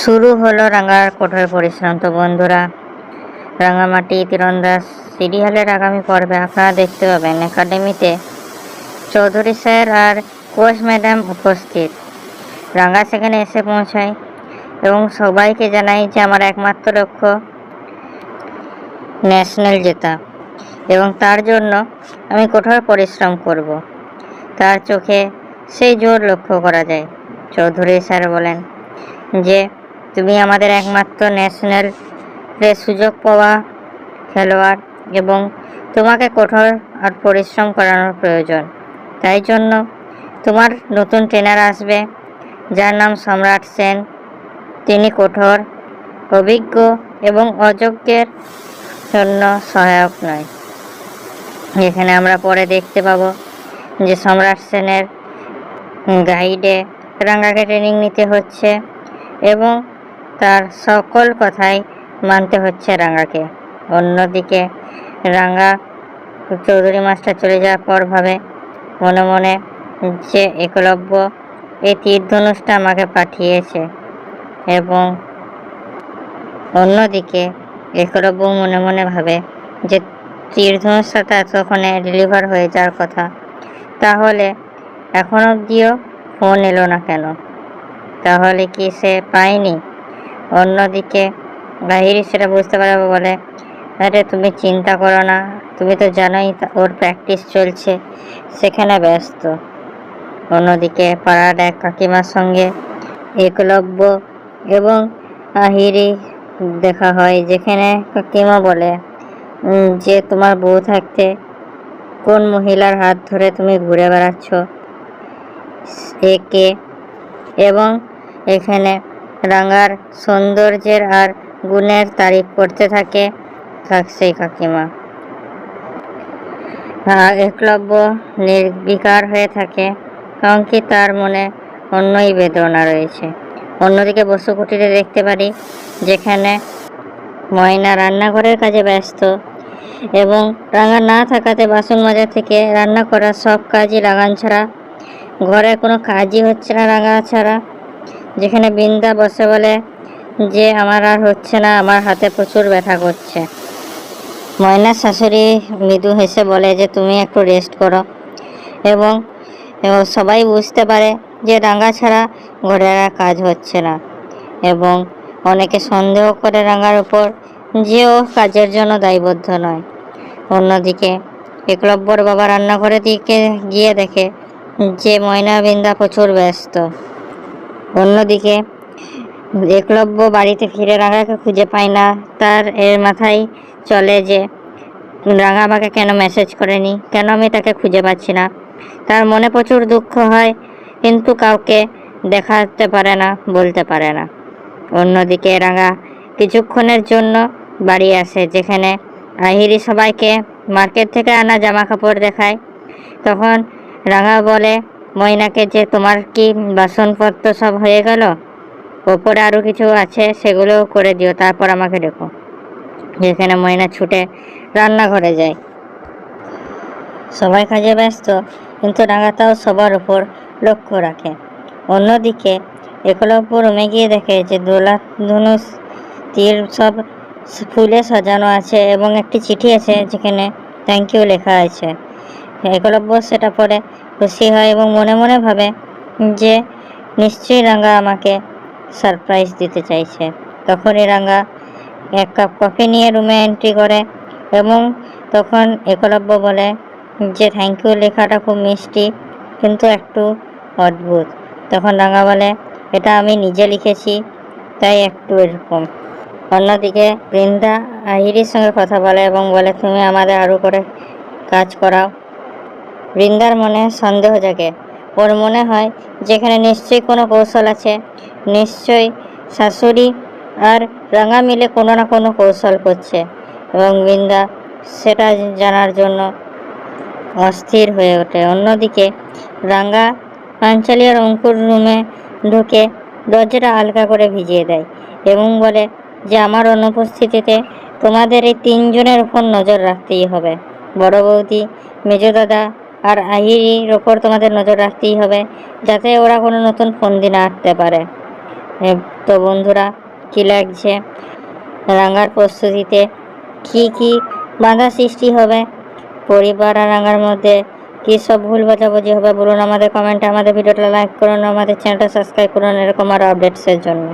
শুরু হলো রাঙার কঠোর পরিশ্রম। তো বন্ধুরা, রাঙামাটি তীরন্দাজ সিরিয়ালের আগামী পর্বে আপনারা দেখতে পাবেন একাডেমিতে চৌধুরী স্যার আর কোচ ম্যাডাম উপস্থিত। রাঙা সেখানে এসে পৌঁছায় এবং সবাইকে জানাই যে আমার একমাত্র লক্ষ্য ন্যাশনাল জেতা এবং তার জন্য আমি কঠোর পরিশ্রম করব। তার চোখে সেই জোর লক্ষ্য করা যায়। চৌধুরী স্যার বলেন যে তুমি আমাদের একমাত্র ন্যাশনালে সুযোগ পাওয়া খেলোয়াড় এবং তোমাকে কঠোর আর পরিশ্রম করানোর প্রয়োজন। তাই জন্য তোমার নতুন ট্রেনার আসবে যার নাম সম্রাট সেন। তিনি কঠোর, অভিজ্ঞ এবং অযোগ্যের জন্য সহায়ক নয়। এখানে আমরা পরে দেখতে পাবো যে সম্রাট সেনের গাইডে রাঙ্গাকে ট্রেনিং নিতে হচ্ছে এবং তার সকল কথাই মানতে হচ্ছে রাঙ্গাকে। অন্যদিকে রাঙ্গা চৌধুরী মাস্টার চলে যাওয়ার পর ভাবে মনে মনে যে একলব্য এই তীর ধনুষটা আমাকে পাঠিয়েছে, এবং অন্যদিকে একলব্য মনে মনে ভাবে যে তীর ধনুষটা এতক্ষণে ডেলিভার হয়ে যাওয়ার কথা, তাহলে এখন অবধিও ফোন এলো না কেন? তাহলে কি সে পায়নি? অন্যদিকে গাহিরি সেটা বুঝতে পারবে, বলে আরে তুমি চিন্তা করো না, তুমি তো জানোই ওর প্র্যাকটিস চলছে, সেখানে ব্যস্ত। অন্যদিকে পাড়ার এক কাকিমার সঙ্গে একলব্য এবং আহিরি দেখা হয়, যেখানে কাকিমা বলে যে তোমার বউ থাকতে কোন মহিলার হাত ধরে তুমি ঘুরে বেড়াচ্ছ, একে? এবং এখানে রাঙ্গার সৌন্দর্যের আর গুণের তারিফ করতে থাকে সেই কাকিমা। একলব্য নির্বিকার হয়ে থাকে, কারণ কি তার মনে অন্যই বেদনা রয়েছে। অন্যদিকে বসু কুটিরে দেখতে পারি যেখানে ময়না রান্নাঘরের কাজে ব্যস্ত এবং রাঙা না থাকাতে বাসন মাজা থেকে রান্না করা সব কাজই রাঙান ছাড়া, ঘরে কোনো কাজই হচ্ছে না রাঙা ছাড়া। যেখানে বৃন্দা বসে বলে যে আমার আর হচ্ছে না, আমার হাতে প্রচুর ব্যথা করছে। ময়নার শাশুড়ি মৃদু হেসে বলে যে তুমি একটু রেস্ট করো, এবং সবাই বুঝতে পারে যে রাঙা ছাড়া ঘরের আর কাজ হচ্ছে না, এবং অনেকে সন্দেহ করে রাঙার উপর যে ও কাজের জন্য দায়বদ্ধ নয়। অন্যদিকে একলব্যর বাবা রান্নাঘরের দিকে গিয়ে দেখে যে ময়না বৃন্দা প্রচুর ব্যস্ত। অন্যদিকে একলব্য বাড়িতে ফিরে রাঙাকে খুঁজে পায় না। তার এর মাথায় চলে যে রাঙা আমাকে কেন মেসেজ করেনি, কেন আমি তাকে খুঁজে পাচ্ছি না। তার মনে প্রচুর দুঃখ হয়, কিন্তু কাউকে দেখাতে পারে না, বলতে পারে না। অন্যদিকে রাঙা কিছুক্ষণের জন্য বাড়ি আসে, যেখানে আহিরি সবাইকে মার্কেট থেকে আনা জামা কাপড় দেখায়। তখন রাঙা বলে ময়নাকে যে তোমার কি বাসনপত্র সব হয়ে গেল? ওপরে আরও কিছু আছে, সেগুলো করে দিও, তারপর আমাকে ডেকো। যেখানে ময়না ছুটে রান্নাঘরে যায়। সবাই কাজে ব্যস্ত, কিন্তু রাঙা তাও সবার উপর লক্ষ্য রাখে। অন্যদিকে একলব্য রুমে গিয়ে দেখে যে দোলা ধনুষ তীর সব ফুলে সাজানো আছে এবং একটি চিঠি আছে যেখানে থ্যাংক ইউ লেখা আছে। একলব্য সেটা পড়ে খুশি হয় এবং মনে মনে ভাবে যে নিশ্চয়ই রাঙা আমাকে সারপ্রাইজ দিতে চাইছে। তখনই রাঙা এক কাপ কফি নিয়ে রুমে এন্ট্রি করে, এবং তখন একলব্য বলে যে থ্যাংক ইউ লেখাটা খুব মিষ্টি, কিন্তু একটু অদ্ভুত। তখন রাঙা বলে এটা আমি নিজে লিখেছি, তাই একটু এরকম। অন্যদিকে বৃন্দা আহিরির সঙ্গে কথা বলে এবং বলে তুমি আমাদের আরও করে কাজ করাও। বৃন্দার মনে সন্দেহ জাগে, ওর মনে হয় যেখানে নিশ্চয়ই কোনো কৌশল আছে, নিশ্চয়ই শাশুড়ি আর রাঙা মিলে কোনো না কোনো কৌশল করছে, এবং বৃন্দা সেটা জানার জন্য অস্থির হয়ে ওঠে। অন্যদিকে রাঙা পাঞ্চালি আর অঙ্কুর রুমে ঢুকে দরজাটা হালকা করে ভিজিয়ে দেয় এবং বলে যে আমার অনুপস্থিতিতে তোমাদের এই তিনজনের উপর নজর রাখতেই হবে। বড় বৌদি, মেজ দাদা আর আহিরির ওপর তোমাদের নজর রাখতেই হবে, যাতে ওরা কোনো নতুন ফন্দি না আঁটতে পারে। তো বন্ধুরা, কি লাগছে রাঙার প্রস্তুতিতে? কি বাধা সৃষ্টি হবে? পরিবার আর রাঙার মধ্যে কী সব ভুল বোঝাবুঝি হবে বলুন আমাদের কমেন্টে। আমাদের ভিডিওটা লাইক করুন, আমাদের চ্যানেলটা সাবস্ক্রাইব করুন এরকম আরও আপডেটসের জন্য।